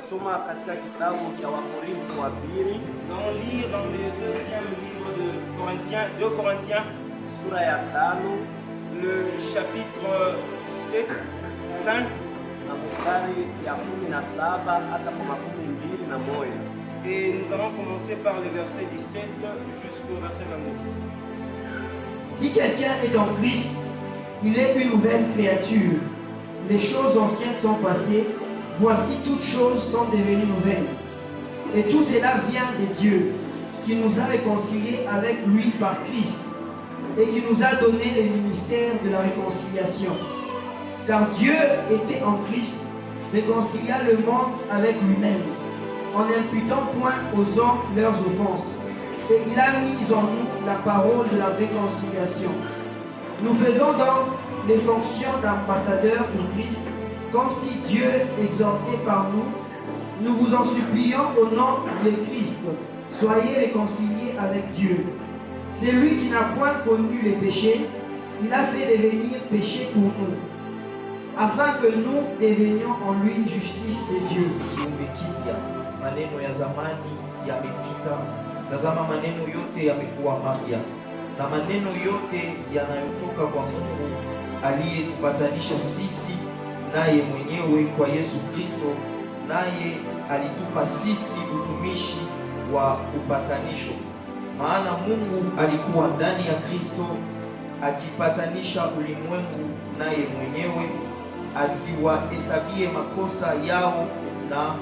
Tutasoma katika kitabu cha Wakorintho wa pili. Nous allons lire dans le deuxième livre de Corinthiens, 2 Corinthiens, Sura ya 5 le chapitre 7, 5, na mstari ya 17 hata kwa 21. et nous allons commencer par le verset 17 jusqu'au verset 22. Si quelqu'un est en Christ, il est une nouvelle créature. Les choses anciennes sont passées, voici toutes choses sont devenues nouvelles. Et tout cela vient de Dieu, qui nous a réconciliés avec lui par Christ, et qui nous a donné le ministère de la réconciliation. Car Dieu était en Christ, réconcilia le monde avec lui-même, en n'imputant point aux hommes leurs offenses. Et il a mis en nous la parole de la réconciliation. Nous faisons donc les fonctions d'ambassadeurs pour Christ, comme si Dieu exhortait par nous. Nous vous en supplions au nom de Christ, soyez réconciliés avec Dieu. C'est lui qui n'a point connu les péchés, il a fait devenir péché pour nous, afin que nous devenions en lui justice de Dieu. Kiumbe kipya, maneno ya zamani yamepita, tazama maneno yote yamekuwa mapya. Na maneno yote yanayotoka kwa Mungu aliyetupatanisha sisi naye mwenyewe kwa Yesu Kristo, naye alitupa sisi utumishi wa upatanisho. Maana Mungu alikuwa ndani ya Kristo akipatanisha ulimwengu naye mwenyewe, asiwahesabie makosa yao, na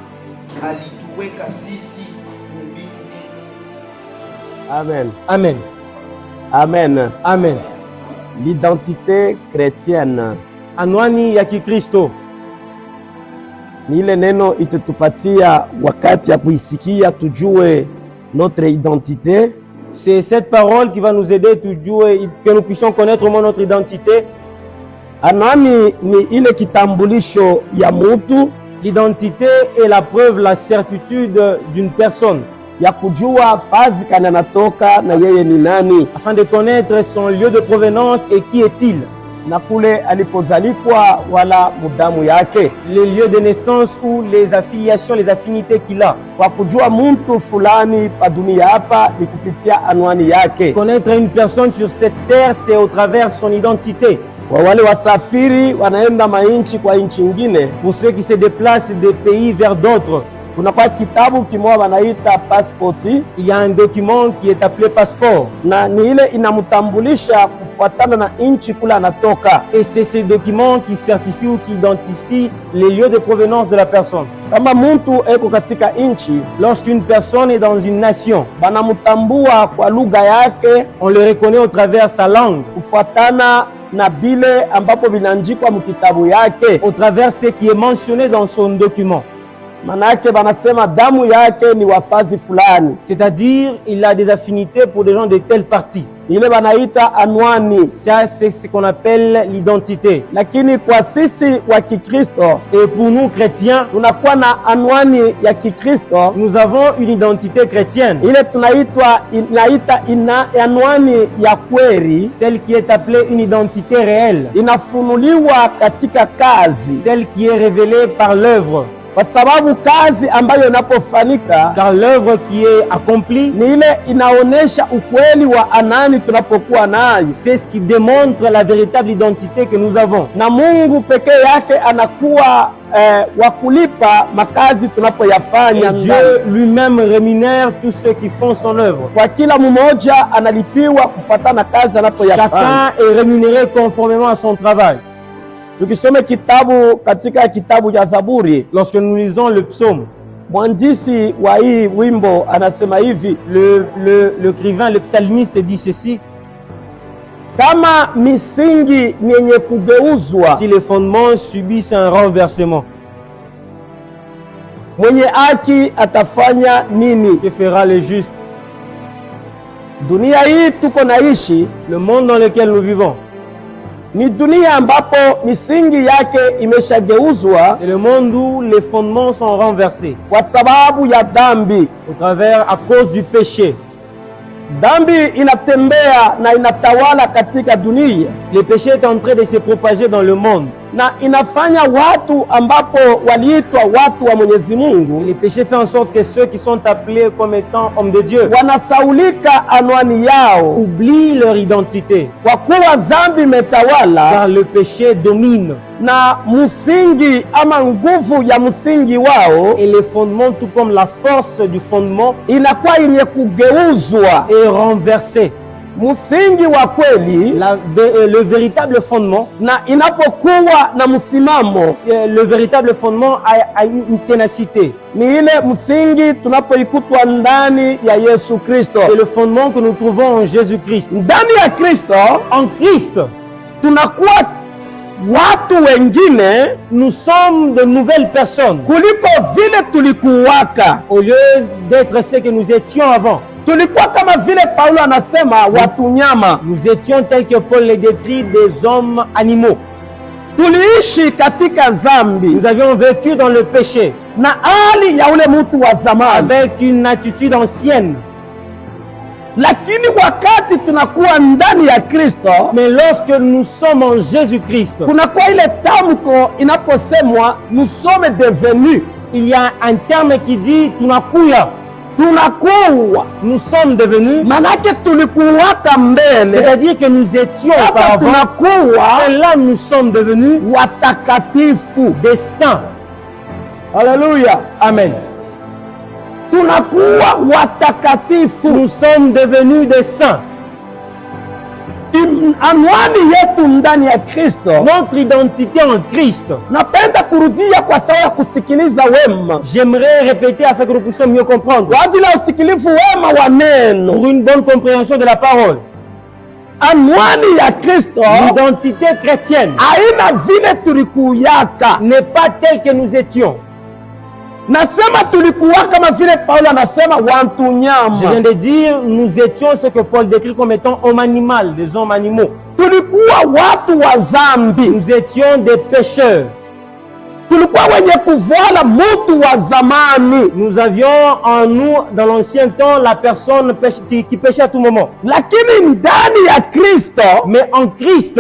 alituweka sisi mbinguni. Amen. Amen. Amen. Amen. L'identité chrétienne Anwani ya Kikristo ni ile neno itetupatia wakati ya kuisikia tujue notre identité. c'est cette parole qui va nous aider que nous puissions connaître notre identité. Anwani ni ile kitambulisho ya mutu L'identité est la preuve, la certitude d'une personne, ya kujua fazi kana natoka na yeye ni nani, afin de connaître son lieu de provenance et qui est-il, na kule alipozalikwa wala mudamu yake, les lieux de naissance ou les affiliations, les affinités qu'il a. kwa kujua mtu fulani pa dunia hapa ni kupitia anwani yake. Connaître une personne sur cette terre, c'est au travers son identité. Kwa wale wasafiri wanaenda mainchi kwa inchi ingine, Pour ceux qui se déplacent des pays vers d'autres, kuna kwa kitabu kimoja wanaita passporti, il y a un document qui est appelé passeport. na ni ile inamtambulisha kufuatana na inchi kula anatoka. Et c'est ce document qui certifie ou qui identifie les lieux de provenance de la personne. Kama mtu eko katika inchi, Lorsqu'une personne est dans une nation, banamutambua kwa lugha yake on le reconnaît au travers sa langue, kufuatana na bile ambapo vinaandikwa mkitabu yake. au travers ce qui est mentionné dans son document. Manake banasema damu yake ni wafazi fulani, C'est-à-dire, il a des affinités pour des gens de telle partie. ile banaita anwani. Ça, c'est ce qu'on appelle l'identité. Lakini kwa sisi wa Kikristo Et pour nous, chrétiens, tunakuwa na anwani ya Kikristo, nous avons une identité chrétienne, ile inaita anwani ya kweli, celle qui est appelée une identité réelle, inafunuliwa katika kazi, celle qui est révélée par l'œuvre. kwa sababu kazi ambayo inapofanyika Car l'œuvre qui est accomplie, ni ile inaonesha ukweli wa anani tunapokuwa nayo, c'est ce qui démontre la véritable identité que nous avons. na Mungu pekee yake anakuwa wa kulipa makazi Et tunapoyafanya. Dieu lui-même rémunère tous ceux qui font son œuvre. Kwa kila mmoja analipiwa kufuatana na kazi anapoyafanya. Chacun est rémunéré conformément à son travail. Tukisome kitabu katika kitabu cha Zaburi, Lorsque nous lisons le psaume, mwandishi wa hii wimbo anasema hivi: l'écrivain, le psalmiste dit ceci: kama misingi ni yenye kugeuzwa, si les fondements subissent un renversement, mwenye haki atafanya nini? que fera le juste? Dunia hii tuko naishi Le monde dans lequel nous vivons, ni dunia ambapo misingi yake imeshageuzwa c'est le monde où les fondements sont renversés kwa sababu ya dhambi. à cause du péché. Dhambi inatembea na inatawala katika dunia. Le péché est en train de se propager dans le monde. na inafanya watu ambapo waliitwa watu wa Mwenyezi Mungu, Les péchés font en sorte que ceux qui sont appelés comme étant hommes de Dieu wanasaulika anwani yao, oublient leur identité, kwa kuwa dhambi imetawala, car le péché domine. na msingi ama nguvu ya msingi wao Et les fondements, tout comme la force du fondement, inakuwa yenye kugeuzwa. est renversée. Msingi wa kweli Le véritable fondement, na inapokuwa na msimamo, le véritable fondement a une ténacité. ni ile msingi tunapoikutwa ndani ya Yesu Kristo. C'est le fondement que nous trouvons en Jésus-Christ. Ndani ya Kristo En Christ, tunakuwa watu wengine nous sommes de nouvelles personnes. kuliko vile tulikuwaka. Au lieu d'être ce que nous étions avant, Tulikuwa kama vile Paulo anasema watu nyama. nous étions tels que Paul les décrit, des hommes animaux. Tuliishi katika dhambi Nous avions vécu dans le péché, na hali ya ule mtu wa zamani, avec une attitude ancienne. lakini wakati tunakuwa ndani ya Kristo, Mais lorsque nous sommes en Jésus-Christ, kunakuwa ile tamko inaposemwa nous sommes devenus. il y a un terme qui dit tunakuya. Tunakuwa Nous sommes devenus, manake tulikuwaka mbele, c'est-à-dire que nous étions sasa auparavant, tunakuwa et là nous sommes devenus watakatifu. des saints. Haleluya, Amen. tunakuwa watakatifu. Nous sommes devenus des saints. Anwani yetu ndani ya Kristo, Notre identité en Christ. napenda kurudia kwa sababu ya kusikiliza wema, J'aimerais répéter afin que nous puissions mieux comprendre. kwa ajili ya usikilifu wema wa neno. Pour une bonne compréhension de la parole. Anwani ya Kristo L'identité chrétienne haina vile tulikuyaka. n'est pas telle que nous étions. Nasema tulikuwa kama vile Paulo anasema watu Je nyama. viens de dire, nous étions ce que Paul décrit comme étant hommes animaux, des hommes animaux. Tulikuwa watu wa dhambi, Nous étions des pécheurs. tulikuwa wenye kuvala mutu wa zamani, Nous avions en nous, dans l'ancien temps, la personne qui péchait à tout moment. lakini ndani ya Kristo Mais en Christ,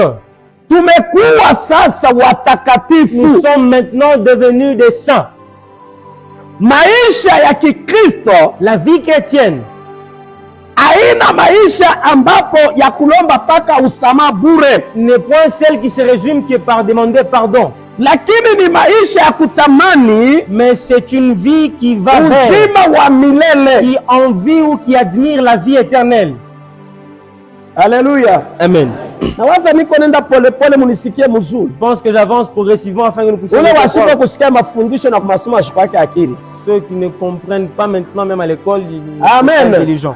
tumekuwa sasa watakatifu. nous sommes maintenant devenus des saints. Maisha ya Kikristo La vie chrétienne haina maisha ambapo ya kulomba paka usamaha bure, n'est point celle qui se résume que par demander pardon. lakini ni maisha ya kutamani Mais c'est une vie qui va vers, uzima wa milele. qui envie ou qui admire la vie éternelle. Haleluya. Amen. Nawaza niko nenda polepole, munisikie mzuri. Je pense que j'avance progressivement afin que nous puissions Ule mieux washindwa comprendre. kusikia mafundisho na masomo ashipake akili. Ceux qui ne comprennent pas maintenant, même à l'école, ils ne Amen. sont pas intelligents.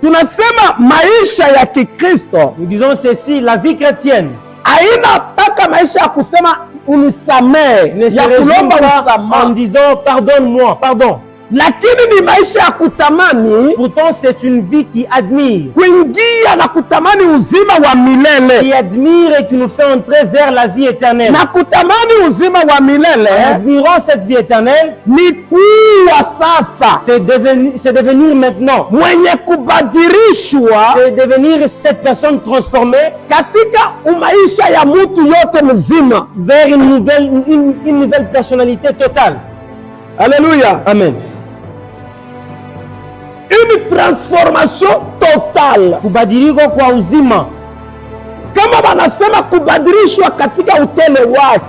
Tunasema maisha ya Kikristo Nous disons ceci, la vie chrétienne haina paka maisha ya kusema unisamehe, ne se ya résume kulomba pas en msamaha, disant pardonne-moi, pardon. lakini ni maisha ya kutamani Pourtant, c'est une vie qui admire, kuingia na kutamani uzima wa milele. qui admire et qui nous fait entrer vers la vie éternelle. Na kutamani uzima wa En milele admirant cette vie éternelle, ni kuwa sasa c'est devenir maintenant. mwenye kubadilishwa C'est devenir cette personne transformée katika maisha ya mutu yote mzima. vers une nouvelle personnalité totale. Haleluya, Amen. une transformation totale. Kubadilika kwa uzima. Kama wanasema kubadilishwa katika utele Si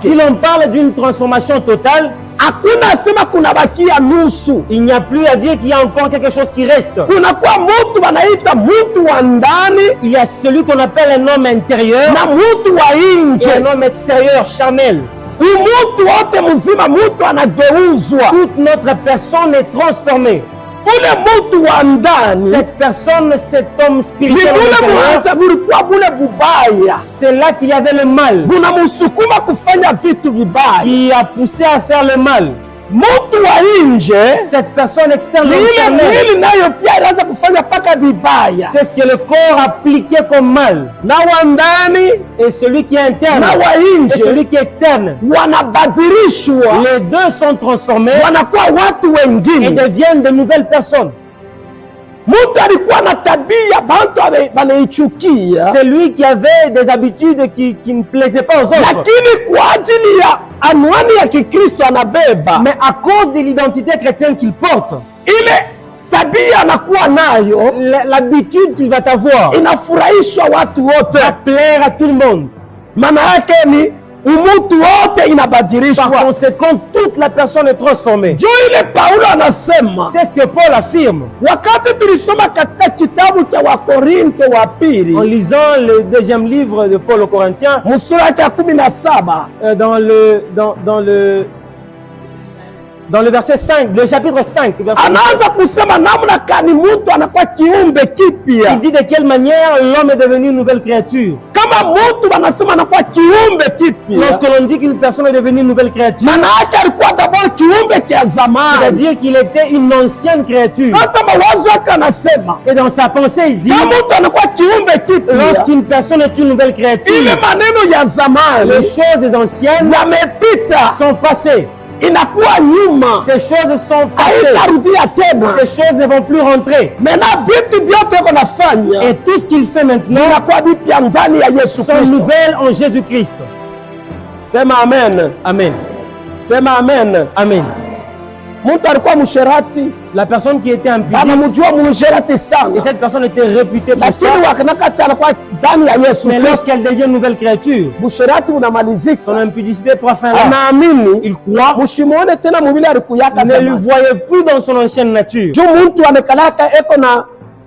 wake, l'on parle d'une transformation totale, hakuna sema kuna bakia nusu. il n'y a plus à dire qu'il y a encore quelque chose qui reste. Kunakuwa mutu wanaita mutu wa ndani Il y a celui qu'on appelle un homme intérieur na mutu wa et nje. un homme extérieur, charnel. Mutu wote mzima, mutu anageuzwa. Toute notre personne est transformée. Ule mutu wa ndani Cette personne, cet homme ni spirituel, bule intérieur, mwanza bulikuwa bule bubaya, c'est là qu'il y avait le mal bunamusukuma kufanya vitu vibaya. qui a poussé à faire le mal. Mutu wa nje Cette personne externe, ni ile charnel, mwili nayo pia inaanza kufanya paka vibaya, c'est ce que le corps appliqué comme mal. na wa ndani Et celui qui est interne na wa et nje celui qui est externe, wanabadilishwa, les deux sont transformés wanakuwa watu et wengine. deviennent de nouvelles personnes. Mtu alikuwa na tabia bantu banaichukia, C'est lui qui avait des habitudes qui ne plaisaient pas aux autres. lakini kwa ajili ya anwani ya Kikristo anabeba, Mais à cause de l'identité chrétienne qu'il porte, ile tabia anakuwa nayo l'habitude qu'il va avoir inafurahisha watu wote, va plaire à tout le monde. maana yake ni umutu wote Par inabadilishwa. conséquent, toute la personne est transformée. Jo ile Paulo anasema, C'est ce que Paul affirme wakati tulisoma katika kitabu cha Wakorintho wa en pili lisant le deuxième livre de Paul aux Corinthiens, msura ya 17 dans le verset 5, le chapitre 5, verset 5, anaanza kusema namna kani mtu anakuwa kiumbe kipya. il dit de quelle manière l'homme est devenu une nouvelle créature. Kama mtu anasema anakuwa kiumbe kipya, Lorsque l'on dit qu'une personne est devenue une nouvelle créature, maana yake alikuwa d'abord kiumbe kia zamani. c'est-à-dire qu'il était une ancienne créature. Sasa mawazo yake anasema Et dans sa pensée, il dit, kama mtu anakuwa kiumbe kipya, lorsqu'une personne est une nouvelle ile créature, maneno ya les zamani choses anciennes yamepita, sont passées. inakuwa nyuma, Ces choses sont passées. haitarudia tena. Ces choses ne vont plus rentrer. Mena vitu vyote iko nafanya Et tout ce qu'il fait maintenant inakuwa vipya ndani ya Yesu sont Kristo. nouvelles en Jésus-Christ. Sema amen, Amen. sema amen. Amen. Mtu alikuwa msherati, La personne qui était impudique, anamjua msherati et sana, cette personne était réputée pour lakini ça, wakati anakuwa ndani ya Yesu mais Kristo, lorsqu'elle devient une nouvelle créature, msherati son unamalizika. impudicité prend fin là. Anaamini Il croit, mshimuone tena mubili alikuyaka ne lui zamani. voyait plus dans son ancienne nature. Juu mtu amekalaka eko na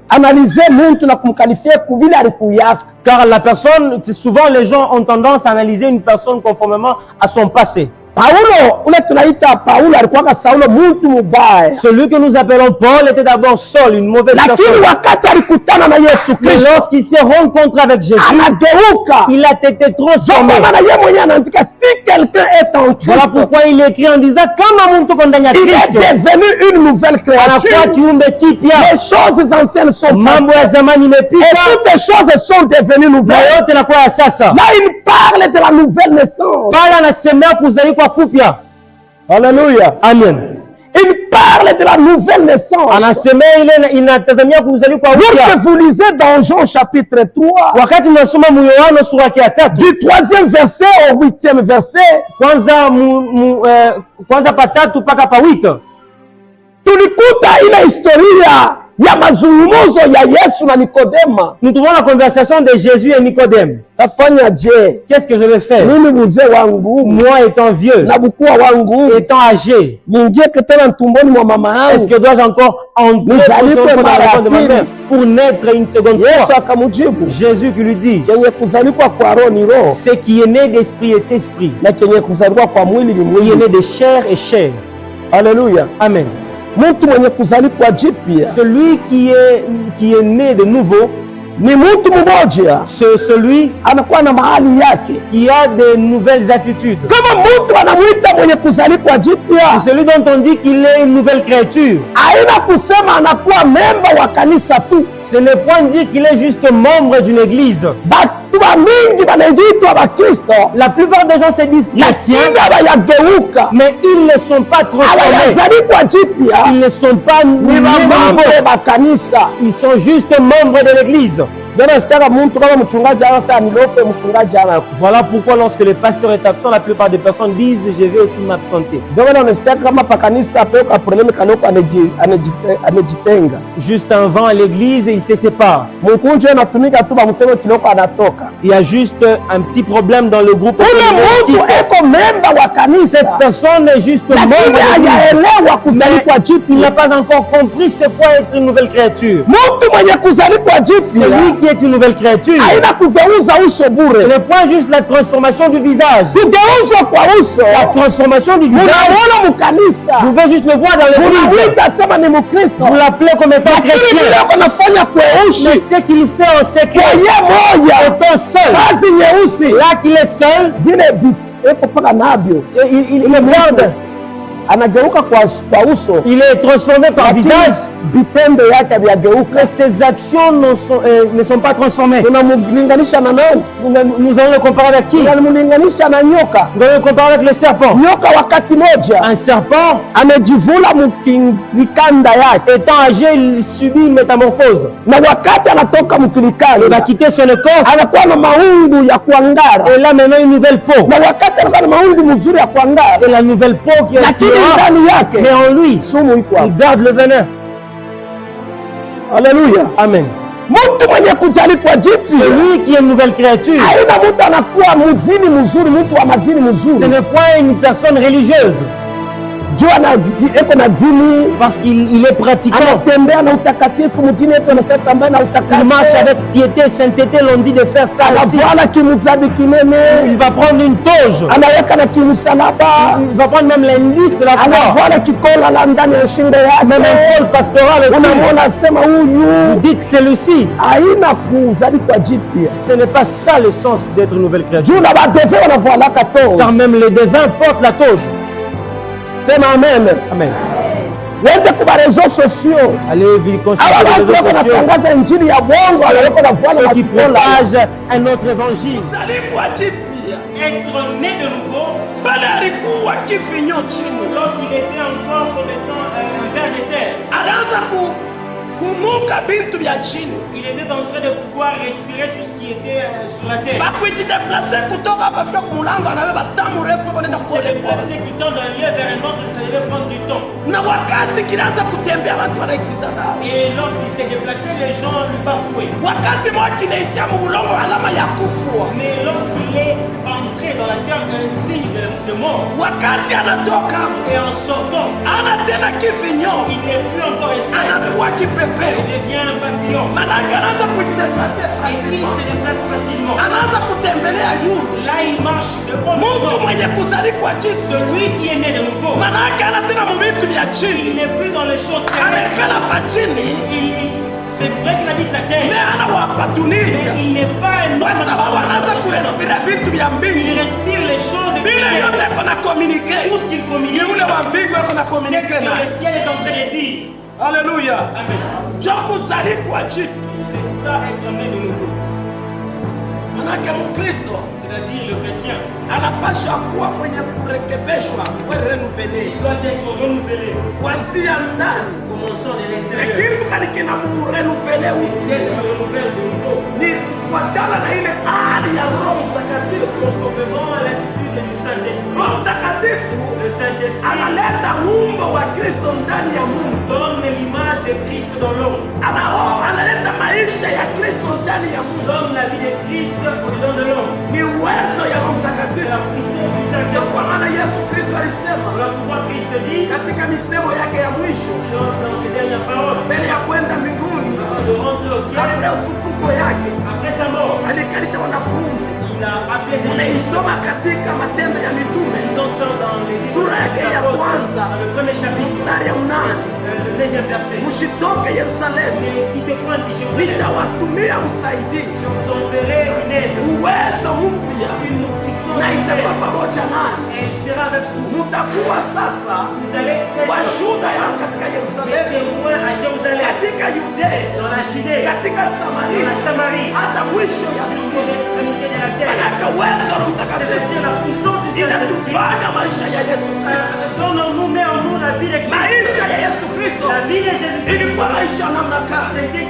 analize mtu na kumkalifia kuvile alikuyaka. Car la personne, souvent les gens ont tendance à analyser une personne conformément à son passé. Paulo ule tunaita Paulo alikuwa Saulo mtu mubaya, Celui que nous appelons Paul était d'abord Saul, une mauvaise lakini personne. wakati alikutana na Yesu Mais Kristo lorsqu'il s'est rencontré avec Jésus, anageuka. il a été transformé. Ndio maana yeye mwenyewe anaandika si quelqu'un est en Voilà Christ, pourquoi il écrit en disant, kama mtu kondani ya il est Kristo, devenu une nouvelle anakuwa créature. kiumbe kipya, Les choses anciennes sont mambo ya passées zamani et imepita toutes les choses sont devenues na nouvelles. yote nakuwa ya sasa. Là il parle de la nouvelle naissance. Pale anasemea kuzaliwa kupya. Alléluia. Amen. Il parle de la nouvelle naissance. Anasemea ile inatazamia kuzaliwa Lorsque upya. vous lisez dans Jean chapitre 3, Wakati mnasoma Yohana sura ya 3, du 3e verset au 8e verset, kwanza pa 3 mpaka pa 8, tulikuta ile historia ya mazungumzo ya Yesu na Nikodema. nous trouvons la conversation de Jésus et Nicodème. Tafanya je? Qu'est-ce que je vais faire? Mimi mzee wangu Moi étant vieux, na bukua wangu étant âgé, niingie tena tumboni mwa mama est-ce yangu? que dois-je encore entrer Nizaliwe mara ya de ma pili. mère pour naître une seconde Yesu fois? akamjibu, Jésus qui lui dit, yenye kuzaliwa kwa roho ni roho ce qui est né d'esprit est esprit, na kenye kuzaliwa kwa mwili ni qui est mwili. né de chair est chair. Haleluya. Amen. Mtu mwenye kuzaliwa jipya Celui qui est né de nouveau, ni mtu mmoja, celui anakuwa na mahali yake. qui a de nouvelles attitudes. Kama mtu anamwita mwenye kuzaliwa jipya, Celui dont on dit qu'il est une nouvelle créature, haina kusema anakuwa memba wa kanisa tu. ce n'est point dire qu'il est juste membre d'une église. Batu ba mingi banaitwa Bakristo, La plupart des gens se disent lakini chrétiens, abayageuka, mais ils ne sont pas transformés. abayazaliwa jipya, Ils ne sont pas ni nés de bamambo nouveau. ba kanisa. Ils sont juste membres de l'église. Ndio nasikia mtu kama mchungaji anasema nilofe, mchungaji ana. Voilà pourquoi lorsque le pasteur est absent, la plupart des personnes disent je vais aussi m'absenter. Ndio maana unasikia kama pa kanisa peka problemi kanoko anajitenga. Juste un vent à l'église et ils se séparent. Mkunje anatumika tu bamseme kiloko anatoka. Il y a juste un petit problème dans le groupe. Ule mtu eko memba wa kanisa, Cette personne est juste membre lakini de l'église. hajaelewa kuzaliwa Il jipya. n'a pas encore compris c'est quoi être une nouvelle créature. Mtu mwenye kuzaliwa jipya Celui qui est une nouvelle créature, haina kugeuza uso ce bure. n'est pas juste la transformation du visage. Kugeuzwa kwa uso La transformation du visage, munaona mukanisa, vous pouvez juste le voir dans l'église. munawita sema ni Mkristo, Vous l'appelez comme étant lakini vile chrétien. kunafanya Mais kweushi ce qu'il fait en secret, kwenye moja étant seul, kazi nyeusi là qu'il est seul, vile eko paka navyo il garde. anageuka kwa uso, il est transformé par visage, vitendo yake vyageuka. mais ses actions ne sont pas transformées. Tunamlinganisha na nani? Nous allons le comparer avec qui? Tunamlinganisha na nyoka. Nous allons le comparer avec le serpent. Nyoka wakati moja Un serpent, amejivula mkikanda yake, étant âgé, il subit une métamorphose. na wakati anatoka Il va mkilikanda quitter son écorce anakuwa na maungu ya kuangara, et là maintenant une nouvelle peau. na wakati anakuwa na maungu mzuri ya kuangara, Et la nouvelle peau qui est lakini ndani mais yake en lui, sumu iko hapo. il garde le venin. Haleluya! Amen. Mtu mwenye kujalikwa jipya, Celui qui est une nouvelle créature, haina mtu anakuwa mdini mzuri, mtu wa madini ce mzuri, n'est pas une personne religieuse juu eko na dini, parce qu'il est pratiquant. anatembea na utakatifu mdini yetu, anatembea na Il marche utakatifu, avec piété, sainteté, l'on dit de faire ça aussi. anavala kimuzabi kinene, Il va prendre une toge. anaweka na kimusalaba, Il va prendre même l'indice de la croix. anavala kikola la ndani ya shingo Même yake. un col pastoral. Unamwona asema Vous huyu dites celui-ci. haina kuzalikwa jipya, Ce n'est pas ça le sens d'être une nouvelle créature. juu na badeve wanavalaka to. Car même les devins portent la toge. Sema amen. Amen. Wende kwa réseaux sociaux, Allez consulter aba les watu réseaux wako sociaux. natangaza injili ya bongo, anaweka na Ceux qui makipola. propagent un autre évangile. Kuzaliwa jipya Être né de nouveau, bali alikuwa kifinyo chini, lorsqu'il était encore comme étant un ver de terre, anaanza kumuka bintu vya chini, il était en train de pouvoir respirer tout ce qui était sur la terre. bakujideplase kutoka hapa fika kumulango, anabeba tamu refu kwenda Se pole pole, déplacer, quittant d'un lieu vers un autre, ça devait prendre du temps. na wakati kinaanza kutembea watu wanaigiza nao, Et lorsqu'il s'est déplacé, les gens lui bafouaient. wakati moja kinaikia mubulongo alama ya kufua, Mais lorsqu'il est entré dans la terre, un signe de mort. wakati anatoka Et en sortant, ana tena kifinyo, il n'est plus encore un singe. anakuwa Il kipepeo, devient un papillon. manake anaanza kujideplase Et il facilement, se déplace facilement. anaanza kutembelea yule Là, il marche de haut en mtu bas. mwenye kuzalikwa chini, Celui qui est né de nouveau, manake ana tena mubitu vya il chini, n'est plus dans les choses terrestres. anekala pa chini, C'est vrai qu'il habite la me terre. anawapa dunia Il n'est pas un kwa sababu anaanza homme. kurespira vitu vya Il mbingu, respire les choses vile extérieures. yote iko na komunike, Tout ce qu'il communique, ni ule wa mbingu iko na c'est ce komunike que naye. le ciel est en train de dire. Haleluya! Amen. Jo kuzalikwa chini, C'est ça être né de nouveau. manake Mkristo C'est-à-dire le chrétien anapasha kuwa mwenye kurekebeshwa, we renuvele doit être renouvelé. kuanzia ndani. Commençons de l'intérieur. Kitu kali kina murenuvele Qu'est-ce qui renouvelle de nouveau? ni kufuatana na ile hali ya Roho Mtakatifu. Conformément à l'attitude du Saint-Esprit. Roho Mtakatifu Le Saint-Esprit analeta umbo wa Kristo ndani ya Mungu, donne l'image de Christ dans l'homme. analeta maisha ya Kristo ndani ya Mungu, Donne la vie de Christ au-dedans de l'homme. ni uwezo ya Roho C'est Mtakatifu. la puissance du Ndio Saint-Esprit. kwa maana Yesu Kristo alisema Voilà pourquoi Christ dit katika misemo yake ya mwisho dans ses dernières paroles, mbele ya kwenda mbinguni, avant de rentrer au ciel, kabla ya ufufuko yake, après sa mort, alikalisha wanafunzi. il a appelé ses disciples. Tumeisoma katika Matendo ya Mitume Ils en sont dans les sura yake ya kwanza dans le premier chapitre, mstari ya 8, le 9e verset. msitoke Yerusalemu, C'est qui te pointe de Jérusalem. nitawatumia msaidizi, Je vous enverrai une aide, uwezo mpya, une puissance na itakuwa nouvelle. pamoja nanyi. Elle sera avec vous. Mtakuwa sasa Vous allez être washuhuda yangu katika des Yerusalemu, témoins à Jérusalem, katika Yudea, dans la Judée, katika dans Samaria, la Samarie, hata mwisho ya jusqu'aux dunia. extrémités de la terre. Manake uwezo wa Roho Mtakatifu C'est-à-dire la puissance du Saint-Esprit. inatufanya maisha ya Yesu Kristo. Donnons-nous, met en nous la vie de Christ. Maisha ya Yesu Kristo La vie de Jésus-Christ. ilikuwa maisha namna gani? C'était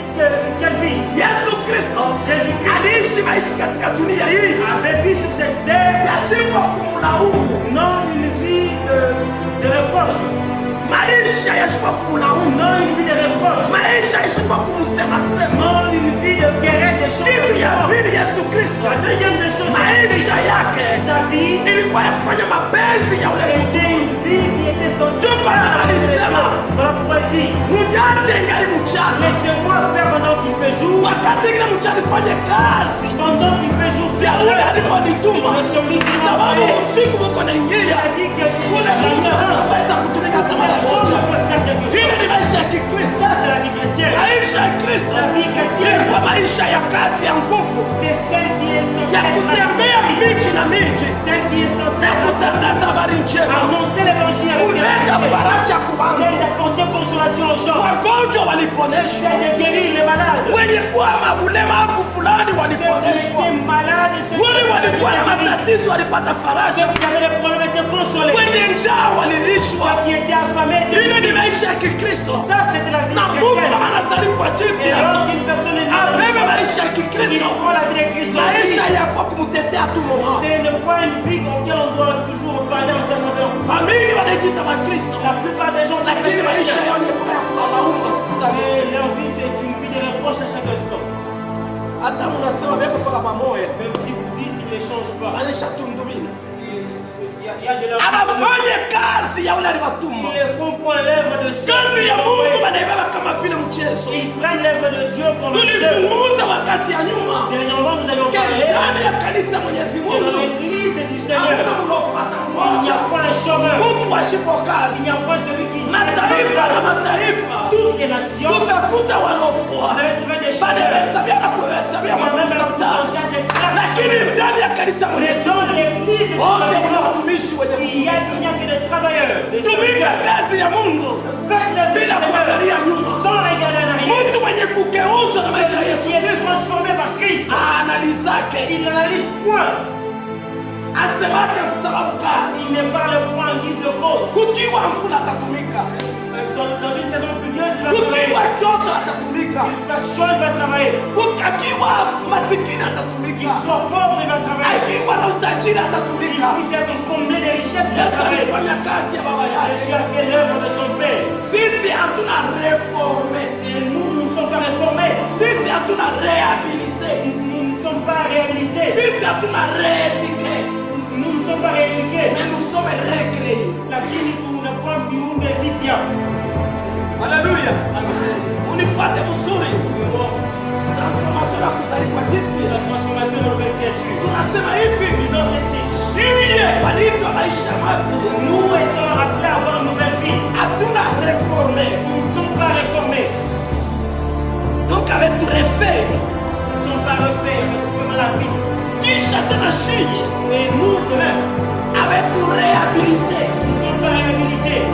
quelle vie? Yesu Kristo Jésus-Christ aliishi maisha katika dunia hii avait vu sur cette terre yasipo kumlaumu, non une vie de reproche, maisha yasipo kumlaumu, non une vie de reproche, maisha yasipo kumsema sema. non une vie de querelle, de choses. Kitu ya pili, Yesu Kristo La deuxième des choses, maisha yake sa vie ilikuwa ya kufanya mapenzi ya ule mtu. était une vie qui était censée. Voilà pourquoi il dit, Mniache ingali mchana, laissez-moi faire pendant qu'il fait jour, wakati ile mchana ifanye kazi pendant qu'il fait jour, ya faire ule l'œuvre aliponituma, de celui qui m'a sababu envoyé. usiku muko naingia C'est-à-dire que kule Mungu anaweza kutumika hata mara moja. personne ne peut faire quelque Ile chose. ni maisha ya Kikristo. Ça, c'est la vie chrétienne. Maisha ya Kristo La vie chrétienne, ilikuwa maisha ya kazi ya nguvu, c'est celle qui est censée ya kutembea miji na miji celle qui est censée na kutangaza habari njema, annoncer l'évangile à kuleta matatizo walipata faraja, Ceux qui avaient des problèmes étaient consolés. wenye njaa walilishwa. Ceux qui étaient affamés étaient Hilo ni nourris. maisha ya Kikristo. Ça, c'était la vie Na Mungu chrétienne. kama anazaliwa Et jipya, lorsqu'une personne est née, abebe maisha ya il Kikristo, prend la vie de Christ en maisha lui. ya kwa kumtetea tu moment. C'est ne pas une vie auquel on doit toujours parler en s'attendant. Bamingi wanajiita Bakristo, La plupart des gens sont lakini maisha yao ni ya kulaumu. mais leur vie, c'est une vie de reproche à chaque instant. Hata munasema beko toka pamoja, Même si vous dites, ils ne changent pas. maisha tundumina. Il y a de leur Abafanye kazi ya ule aliwatuma. Ils le font pour l'œuvre de Dieu. Kazi ya Mungu wanaibeba kama vile mchezo. Ils prennent l'œuvre de Dieu comme un jeu. Tulizungumza wakati ya nyuma, Dernièrement, nous avions parlé ndani ya kanisa Mwenyezi de Mungu l'église du hakuna Seigneur. mnaofuata Il n'y mmoja, a pas un chômeur. mtu ashipo Il kazi. n'y a pas celui qui Mataifa na mataifa toutes les nations. tutakuta wanaofua Vous allez trouver des chômeurs. banahesabia na kuhesabia Il y a même un maporsantaje, pourcentage exact. lakini ndani ya kanisa Mais Mwenyezi dans Mungu l'église du wote kuna Seigneur, watumishi wenye il n'y a que des travailleurs, des tumika serviteurs. kazi ya Mungu Faites le bila kuangalia nyuma. sans regarder en arrière. Mtu mwenye kugeuzwa na maisha ya Yesu Celui qui est Kristo transformé par Christ, analizake il n'analyse point. asemake sababu gani. Il ne parle point en guise de cause. Kukiwa mvula atatumika, Dans une saison pluvieuse, il va kukiwa travailler. joto atatumika, Il fasse chaud, il va travailler. akiwa masikini Qu'il atatumika, soit pauvre, il va travailler. akiwa na utajiri Qu'il atatumika. puisse être comblé de richesses, il va Yesu travailler. alifanya kazi ya baba Jésus yake. a fait l'œuvre de son Père. Sisi hatuna reforme, Et nous ne sommes pas réformés. sisi hatuna rehabilite, Nous ne sommes pas réhabilités. sisi hatuna reéduque, Nous ne sommes pas rééduqués. mais nous sommes recréés. Lakini tunakuwa viumbe vipya. Haleluya, unifuate mzuri. Transformation ya kuzaliwa jipya, La transformation de nouvelle créature. tunasema hivi, Disons ceci. shiye waliitwa maisha mapya, Nous étant appelés à avoir une nouvelle vie. hatuna reforme, Nous ne sommes pas réformés. donc avec tout refait, Nous ne sommes pas refaits avec vraiment la vie. kisha tena shiye Et nous, de même, avec tout réhabilité, nous ne sommes pas réhabilités.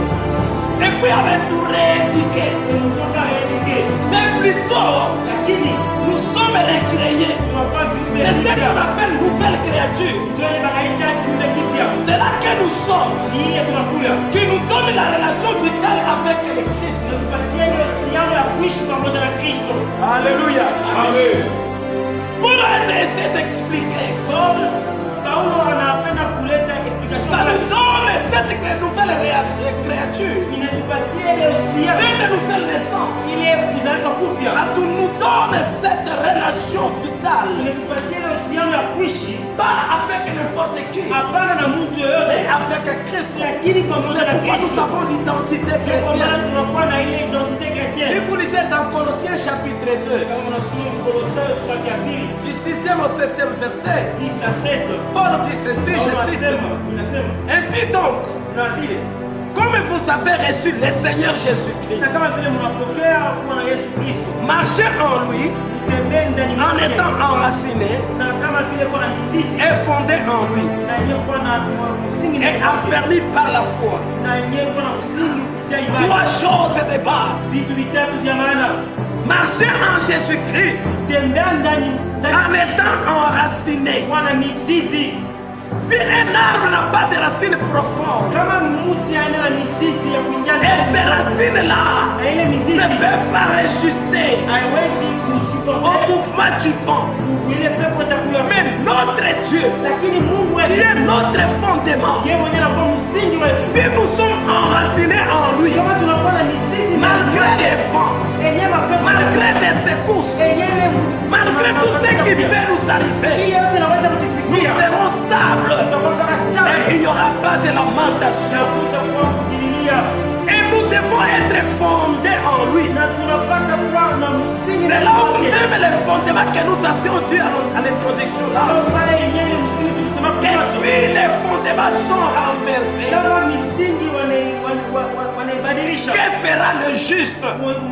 et puis avec tout rééduqué, Et nous ne sommes pas rééduqués. mais plutôt Lakini, nous sommes recréés. tunakuwa viumbe C'est ce vipya. qu'on appelle nouvelle créature. Ndio ile wanaita kiumbe kipya. C'est là que nous sommes, Ni ile tunakuya. qui nous donne la relation vitale avec le Christ. Tupatie ile uhusiano ya kuishi pamoja na Kristo. Alléluia. Amen. Pour être essayé d'expliquer, Paulo anapenda kuleta explication. ça nous donne cette nouvelle créature, Inatupatie ile uhusiano. cette nouvelle naissance. Ile kuzalika kupya. Ça nous donne cette relation vitale, Inatupatie ile uhusiano ya kuishi pas avec n'importe qui, hapana na mtu mais yoyote, avec Christ. lakini pamoja C'est na pourquoi Kristo. nous avons l'identité Ndio kwa maana chrétienne. tunakuwa na ile identite Si chrétienne. vous lisez dans Colossiens chapitre 2, Kama unasoma Kolosai sura ya pili du 6e au 7e verset, 6 à 7, Paul dit ceci, je cite. inasema Ainsi donc, na vile comme vous avez reçu le Seigneur Jésus-Christ, na kama vile mnapokea Bwana Yesu Kristo, marchez en lui mtembee ndani en mwake, étant enraciné na kama vile kuna mizizi et fondé en lui na yenyewe kuwa na msingi et affermi par la foi. na yenyewe kuwa na msingi kupitia ibada. Trois choses de base. Vitu vitatu vya maana: Marcher en Jésus-Christ tembea ndani en étant enraciné. kuwa na mizizi. Si un arbre n'a pas de racines profondes, Kama mti haina na mizizi ya kuingia et ndani, ces racines-là na ile ne mizizi peuvent pas résister haiwezi au kusuporte mouvement du vent. ile pepo itakuya. Mais notre Dieu, Lakini Mungu qui wetu est notre fondement, yeye mwenyewe anakuwa msingi wetu. si nous sommes enracinés en lui, Kama tunakuwa na mizizi malgré les vents, yenyewe mapepo malgré des secousses, yenyewe malgré tout ce qui peut nous arriver, hii yote inaweza nous kutufikia. serons stables Tutakuwa mpaka et stable il n'y aura pas de na lamentation. kutakuwa kujililia, Et nous devons être fondés en lui. na tunapaswa kuwa na msingi C'est ndani là où mwake. même les fondements que nous avions dit à l'introduction là, Kwa pale yenyewe ile msingi tulisema que kwa si les fondements sont renversés, kama misingi wanaibadilisha, que fera le juste?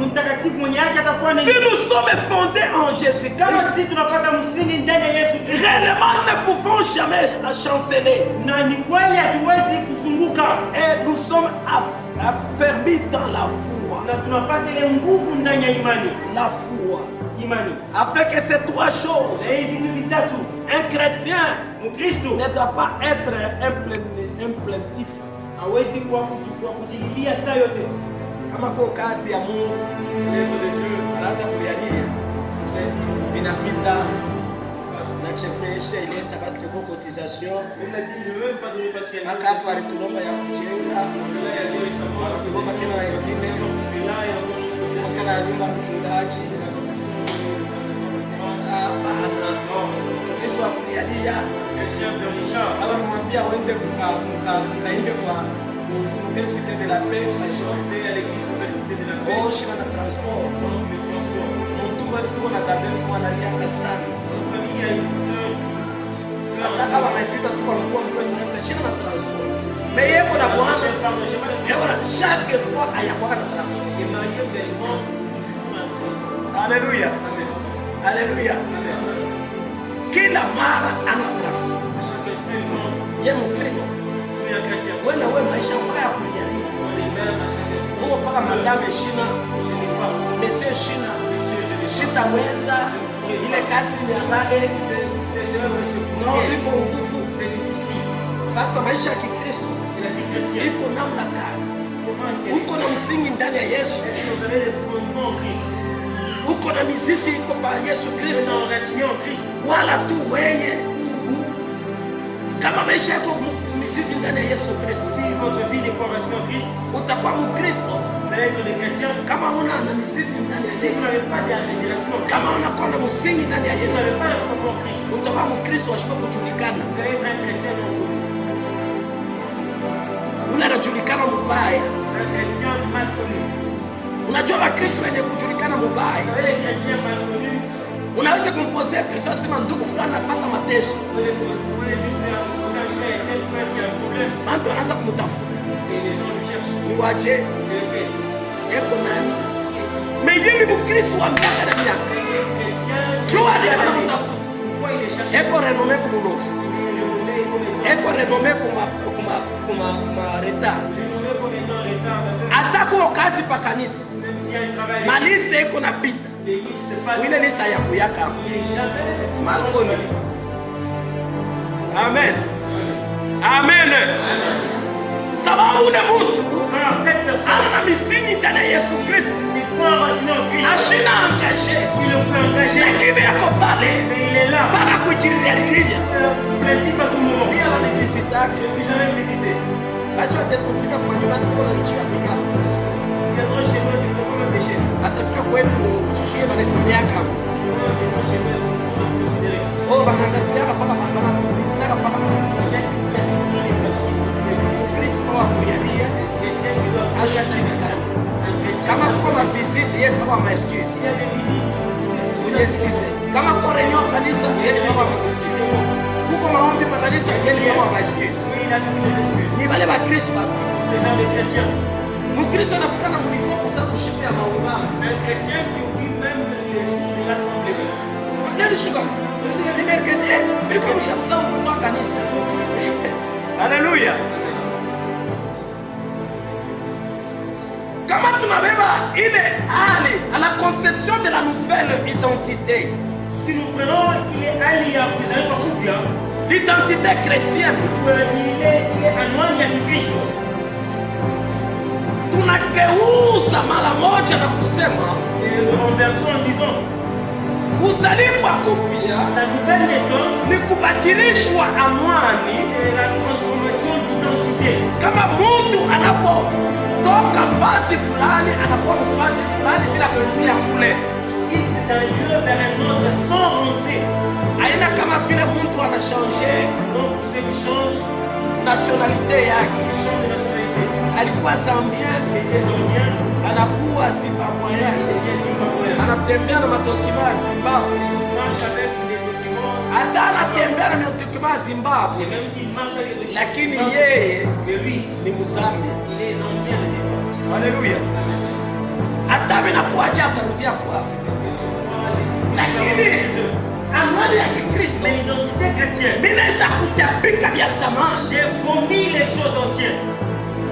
mtakatifu mwenye yake atafanya Si nous sommes fondés en Jésus-Christ, kama si tunapata msingi ndani ya Yesu Kristo, réellement nous ne pouvons jamais chanceler. na ni kweli hatuwezi kusunguka, Et nous sommes affermis dans la foi. na tunapata ile nguvu ndani ya imani. La foi. Imani Avec ces trois choses, na hivi vitu vitatu, un chrétien Mkristo ne doit pas être un plaintif. hawezi kuwa kujililia saa yote. Kama kwa kazi ya Mungu, L'œuvre de Dieu, anaanza kulialia inapita na chepesha ileta basi kwa cotisation. il a dit, je ne veux même pas donner parce qu'il y a une Mpaka hapa alitulomba ya kujenga, cela il y a lieu de savoir que tulomba tena na wengine, et là il y a encore une cotisation. tena na nyumba mchungaji. Hapana, Yesu akulialia. Chrétien pleurnichard. Kama namwambia uende mkaimbe kwa Université de la Paix, Chanter à l'église Université de la Paix. oh shina na transport. Manque de transport. Mtu wetu na dada yetu wanaliaka sana. Notre famille a une sœur. Hata kama naipita tu kwa mkoa mkwetu tunaweza shina na transport. Mais yeko na bwana, yeko na chaque fois ayakuwa na transport. Et marié bellement toujours un transport. Alléluia. Amen. Alléluia. Amen. Kila mara ana transport. Chaque instant, Ye Mkristo. nous un chrétien. Wewe na wewe maisha mbaya kulialia. On est même à chaque instant. Mungu paka madame shina, Je n'ai pas. monsieur shina. Monsieur, je n'ai pas. Sitaweza ile kazi ni habari. Cette œuvre, ce No, courrier, iko nguvu. c'est difficile. Sasa maisha ya Kikristo Et la vie chrétienne, iko namna gani? comment est-ce qu'elle Uko na msingi ndani ya Yesu, est-ce que vous avez des fondements en Christ? uko na mizizi iko pa Yesu Vous êtes Kristo, enraciné en Christ. wala tu weye. Kama maisha yako mizizi ndani ya Yesu Kristo, Si votre vie n'est pas enracinée en Christ, utakuwa Mkristo. vous allez être des chrétiens. Kama una na mizizi ndani ya Si vous Yesu, n'avez pas des racines en Christ, kama unakuwa na msingi ndani ya si vous Yesu, n'avez pas un fondement en Christ, utakuwa Mkristo washipa kujulikana. vous allez être un chrétien non connu. Ule anajulikana mubaya. Un chrétien mal connu. Unajua Wakristo wenye kujulikana Vous mubaya, savez, les chrétiens mal connus, unaweza kumpozea Kristo asema ndugu fulani anapata mateso, vous pouvez juste dire à un frère, tel frère qui a un problème, watu wanaanza kumtafuta et les gens le cherchent. ni waje C'est lequel? eko nani, meyili Mkristo wa miaka na miaka Les chrétiens qui jua ont ndiye des années. anamtafuta, Pourquoi il les cherche? eko renome kumulofu, Il est renommé comme étant eko renome kuma retard, renommé comme étant retardateur. hata kuo kazi pa kanisa Même s'il y a un travail, maliste eko napita les listes passent. ile lista ya kuyaka. Il n'est jamais Mal dans connu. la liste. Amen, amen. Sababu ule mtu Car cette personne ana na misingi ndani ya Yesu Kristo, n'est pas enracinée en Christ. ashina angaje, Il le peut engager, lakini yako pale mais il est là, mpaka kujiriaririja plaintif à tout moment. pia na visitake. Je ne suis jamais visité. Acha atakufika kwa nyumba tuko na michi ya kikao. Il viendra chez moi, je peux me pécher. Atafika kwetu shie banatumiaka. Il viendra chez moi, je peux me considérer. Oh banangaziaka paka paka visitaka paka. Il y a toujours des personnes, Kristo kwa kuyalia des chrétiens qui doivent acha engager chini sana. un chrétien. Kama kuko na visite yes kama ma excuse. S'il y a des visites, Unyesikize. Kama kwa renyo kanisa yeye kama ma excuse. Kuko maombi pa kanisa yeye kama ma excuse. oui, il a toutes les excuses. Ni wale ba Kristo ba. C'est genre des chrétiens. Mkristo anafika na kulifo kusa kushipia maungano. Un chrétien qui oublie même les jours de l'assemblée. Ndio shika. Ndio nimerkete. Nilikuwa mshamsahau kwa kanisa. Haleluya. Kama tunabeba ile hali à la conception de la nouvelle identité, Si nous prenons, il est allié à vous avez compris bien. l'identité chrétienne, Il est anwani ya Kikristo. tunageuza mara moja na kusema Et nous renversons en disant, kuzaliwa kupya la nouvelle naissance, ni kubadilishwa anwani. c'est la transformation d'identité. Kama mtu anapotoka fasi fulani anakuwa fasi fulani bila kurudia kule, Quitte d'un lieu vers un autre sans rentrer. aina kama vile mtu anashanje Donc, ce qui change, nationalite yake, il change de nationalité. alikuwa Zambien Il était zambien, anakuwa Zimbabwean, il devient zimbabwéen. anatembea na madokima ya Zimbabwe, Il marche avec les documents, hata anatembea na madokima ya Zimbabwe, et même s'il marche avec les documents, lakini yeye mais lui, ni Mzambia. il est zambien de départ. Haleluya! Hata minakuacha atarudia kwao, lakini anwani ya Kikristo Mais l'identité chrétienne, minaisha kutapika vya zamani, j'ai vomi les choses anciennes.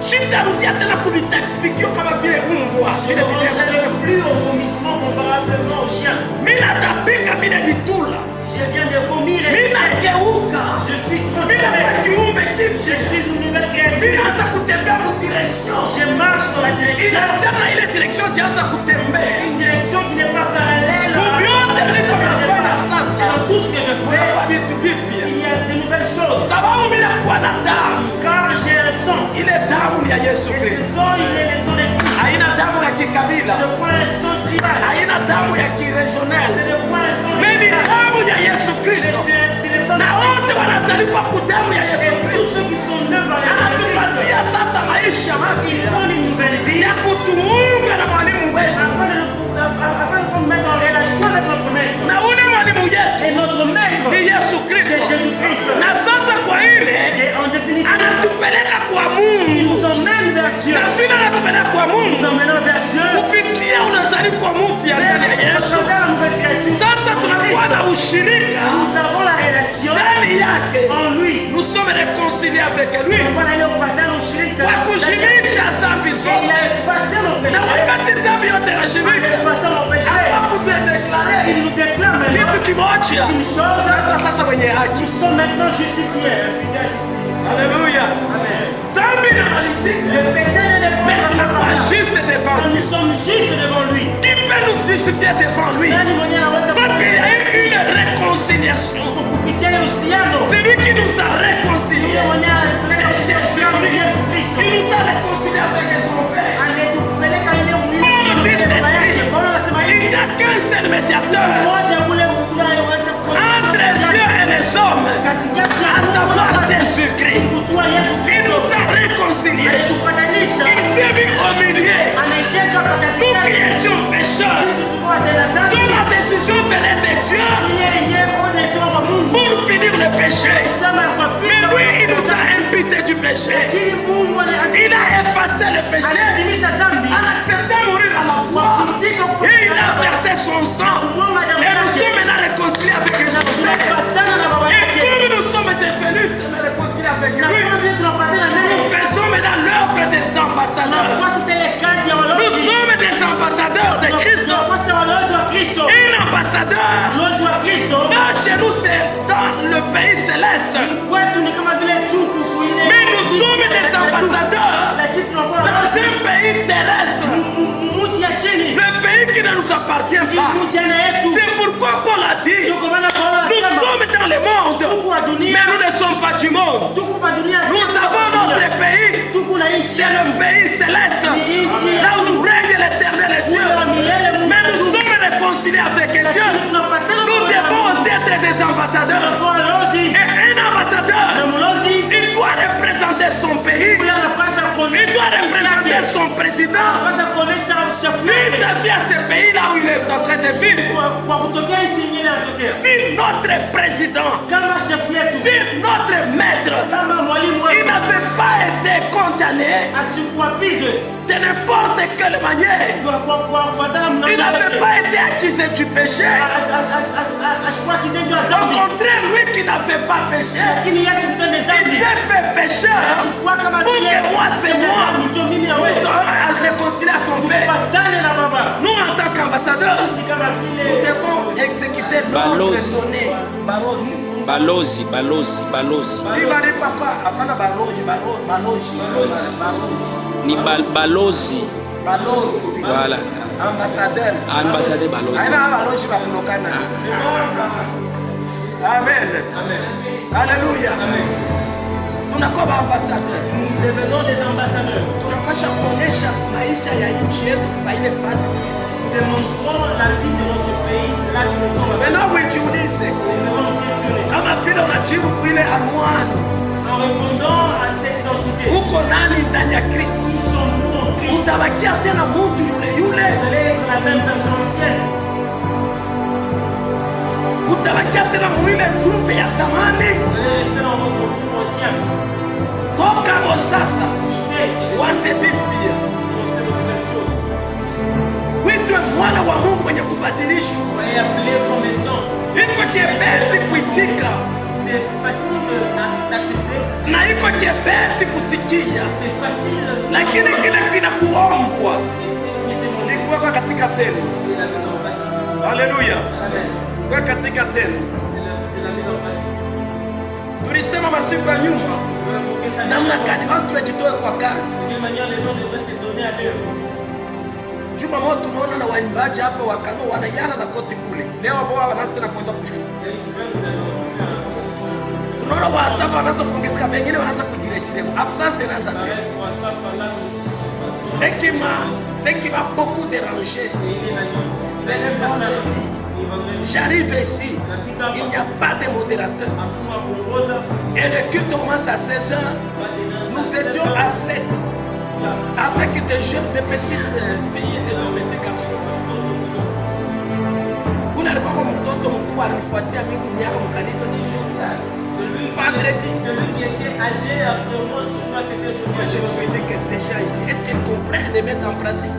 sitarudia tena kuvitapikio kama vile umbwa Je vile ne vile. rentrerai plus au vomissement comparablement au chien. Minatapika vile vitula, Je viens de vomir et Ninageuka. je suis Mina transformé. kwa kiumbe Je kipya. suis une nouvelle créature. Ninaanza kutembea mu direction. Je marche dans la direction. Inaachana ile direction jianza kutembea. Une direction qui n'est pas parallèle à Vyote niko nafanya sasa. dans tout ce que je fais. Kuna vitu vipya. Il y a de nouvelles choses. Sababu mimi nakuwa na damu. Car j'ai le sang. Ile damu ni ya Yesu Et ce Kristo. sang, il est le sang de Christ. Haina damu ya kikabila. C'est le point le sang tribal. Haina damu ya kiregional. C'est le point le sang Mimi tribal. damu ya Yesu Kristo. C'est le sang de Na wote wanazaliwa kwa damu ya Yesu Et tous Kristo. ceux qui sont nés par le sang de Anatupatia Christ, sasa maisha ils mapya ont une nouvelle vie. ya kutuunga na mwalimu wetu. Afin de nous mettre en relation avec notre maître. Na ule mwalimu yetu Et notre maître, ni Yesu c'est Kristo. Jésus-Christ. Na sasa kwa ile Et en définitive, anatupeleka kwa il Mungu. nous emmène vers Dieu. Na vile anatupeleka kwa Nous Mungu emmenons vers Dieu. kupitia unazaliwa mpya ndani ya Yesu. Dans la nouvelle créature. Sasa tunakuwa na ushirika Nous avons la relation ndani yake. en lui. Nous sommes réconciliés avec lui On va aller au partage au shirika. kwa kushimisha dhambi Et il zote. a effacé nos Na péchés. wakati dhambi yote Il a inashimika, effacé nos péchés. hapa kutudeklare Il nous déclare kitu maintenant kimoja, une chose. hata sasa wenye haki. Nous sommes maintenant justifiés. Imputés à justice. Haleluya. Amen. Dhambi inamalizika, Le péché ne mais dépend tunakuwa juste devant pas. Dieu. Nous sommes justes devant lui. Qui peut nous justifier devant lui? Nani mwenye anaweza Parce qu'il y a eu une réconciliation. kupitia ile uhusiano? C'est lui qui nous a Yule réconciliés. mwenye alipeleka uhusiano ni Yesu Kristo. Il nous a réconciliés avec son Père. Ametupeleka ile muhimu Pour kwa dire baba yake. Paulo anasema il hivi, n'y a qu'un seul médiateur mmoja ule Mungu anaweza entre Dieu et les hommes, katikati ya à savoir Mungu na Jésus-Christ. kujua Yesu Il Kristo. nous a réconciliés. Alitupatanisha. Il s'est mis au milieu. Amejenga hapa Nous qui katikati. étions pécheurs, Sisi tuko watenda dhambi. dont la décision venait de Dieu Yeye onetoka Mungu. pour finir le péché. Kusema kwa Mais pita. lui, il nous a imputé du péché. Lakini Mungu Il a effacé le péché anasimisha dhambi. en acceptant mourir à la croix. Et il a versé son sang. Et nous sommes maintenant réconciliés avec son Père. Tunapatana na baba Et yake. comme nous sommes devenus réconciliés avec Na lui, kama vile tunapatana nous naye. faisons maintenant l'œuvre des ambassadeurs. Kwa sasa ile kazi ya Nous walozi. sommes des ambassadeurs de Christ. Tunapasa walozi wa Kristo. Un ambassadeur, Walozi wa Kristo. pas chez nous, c'est dans le pays céleste. Kwetu ni kama vile chuku kuile. Mais nous sommes des ambassadeurs Lakini tunakuwa dans un pays terrestre. mji ya chini. Le pays qui ne nous appartient pas. Mji ana yetu. C'est pourquoi Paul a dit, Kwa maana Paulo nous anasema sommes dans le monde, tuko wa dunia. mais nous ne sommes pas du monde. Tuko pa dunia. Nous avons notre pays, Tuko na nchi. c'est le pays céleste, là où nous règne l'éternel Dieu. Mais nous sommes réconciliés avec Dieu. Nous devons aussi être des ambassadeurs. Walozi. Et un ambassadeur, Na mlozi. il doit représenter son pays, Yule anapaswa il kuonesha doit représenter son président. anapaswa kuonesha chef Vis-à-vis à ce pays là où il est en train de vivre. kwa kutokea nchi nyingine anatokea. Si notre président, Kama chef yetu, si notre maître, kama mwalimu il wetu n'avait pas été condamné asikuapizwe de n'importe quelle manière, kwa kufuatana il mnamo n'avait pas été accusé du péché. ashikuwa kizenjwa Au zambi, contraire, lui qui n'avait pas péché, lakini Yesu mtende il zambi s'est fait pécheur akifua kama pour vile que moi c'est moi. ndio mimi na Nous wewe devons réconcilier à son Père. patane na baba. Nous en tant qu'ambassadeurs, Sisi kama nous vile devons exécuter l'ordre Balozi. donné. Balozi. Balozi, balozi, balozi. Si bali papa, hapana balozi, balozi. Ni balozi. Balozi. Voilà. Ambassadeur. Ambassadeur balozi. Aina balozi bakulokana. Amen. Alléluia. Tunakuwa ambassadeur. nous devenons des ambassadeurs. Tunapasha kuonesha maisha ya nchi yetu kwa ile fasi. Nous démontrons la vie de notre pays là que nous sommes. Maintenant ujiulize Nous devons nous questionner. kama vile unajibu kuile amwani, En répondant à cette identité, uko nani ndani ya Kristo? qui sommes-nous en Christ? Utabakia tena mtu yule yule, Vous allez être la même personne ancienne. utabakia tena mwile grupe ya zamani. Vous allez rester dans votre groupe ancien. Toka mo sasa Quittez. uanze Biblia, C'est de nouvelles choses. uitwe mwana wa Mungu mwenye kubadilishwa. Soyez appelés comme étant. Iko jepesi kuitika C'est facile d'accepter. na iko jepesi kusikia, C'est facile. lakini kile kinakuombwa Et c'est qui est demandé. ni kuwekwa katika tendo. C'est la maison bâtie. Haleluya, Amen. kuweka katika tendo. C'est la Tulisema masiku ya nyuma namna gani watu wajitoe kwa kazi. Juma moja tunaona na waimbaji hapa wakano wanayala na koti kule. Leo hapo wanasi tena kwenda kushuka. Tunaona wasafa wanaanza kuongezeka, wengine wanaanza kujiretiremo. Hapo sasa inaanza tena. Ce qui m'a beaucoup dérangé, c'est le vendredi. J'arrive ici, il n'y a pas de modérateur. Et le culte commence à 16h. Nous étions à 7 avec des jeunes, des petites filles et de petits garçons. Vous n'avez pas comme mtoto mkubwa alifuatia mimi miaka mkanisa ni jeune. Vendredi. Celui qui était âgé après moi, c'était Moi je me suis dit que ces gens ici, est-ce qu'ils comprennent les mettre en pratique?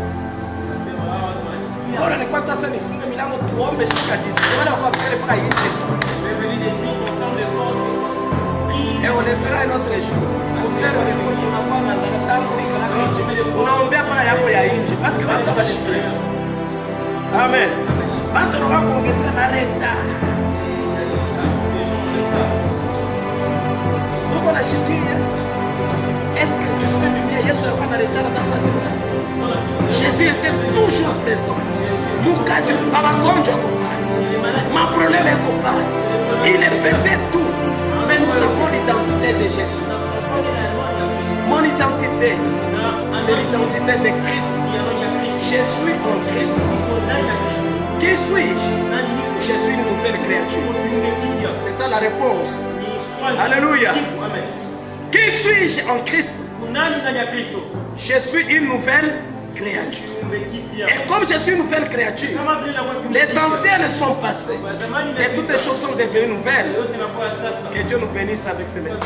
Ora ni kwata sasa nifunge milango tuombe shika Yesu. Wala kwa mbele mpaka nje. Et on le fera un autre jour. Au frère on est pour qu'on avoir na tangu nikana nje. Unaombea paka yako ya nje. Parce que watu washikilia. Amen. Watu ndio kuongeza na leta. Tuko na shikilia. Est-ce que tu sais Biblia Yesu alikuwa analeta na nafasi? Jésus était toujours présent. Mukazi magonjwa yako pale, maproblème yako pale, il faisait tout. Mais nous avons l'identité de Jésus. Mon identité, c'est l'identité de Christ. Je suis en Christ. Qui suis-je? Je suis une nouvelle créature. C'est ça la réponse. Alléluia. Qui suis-je en Christ? Je suis une nouvelle créature. Et comme je suis une nouvelle créature, les anciennes sont passées et toutes les choses sont devenues nouvelles. Que Dieu nous bénisse avec ce message.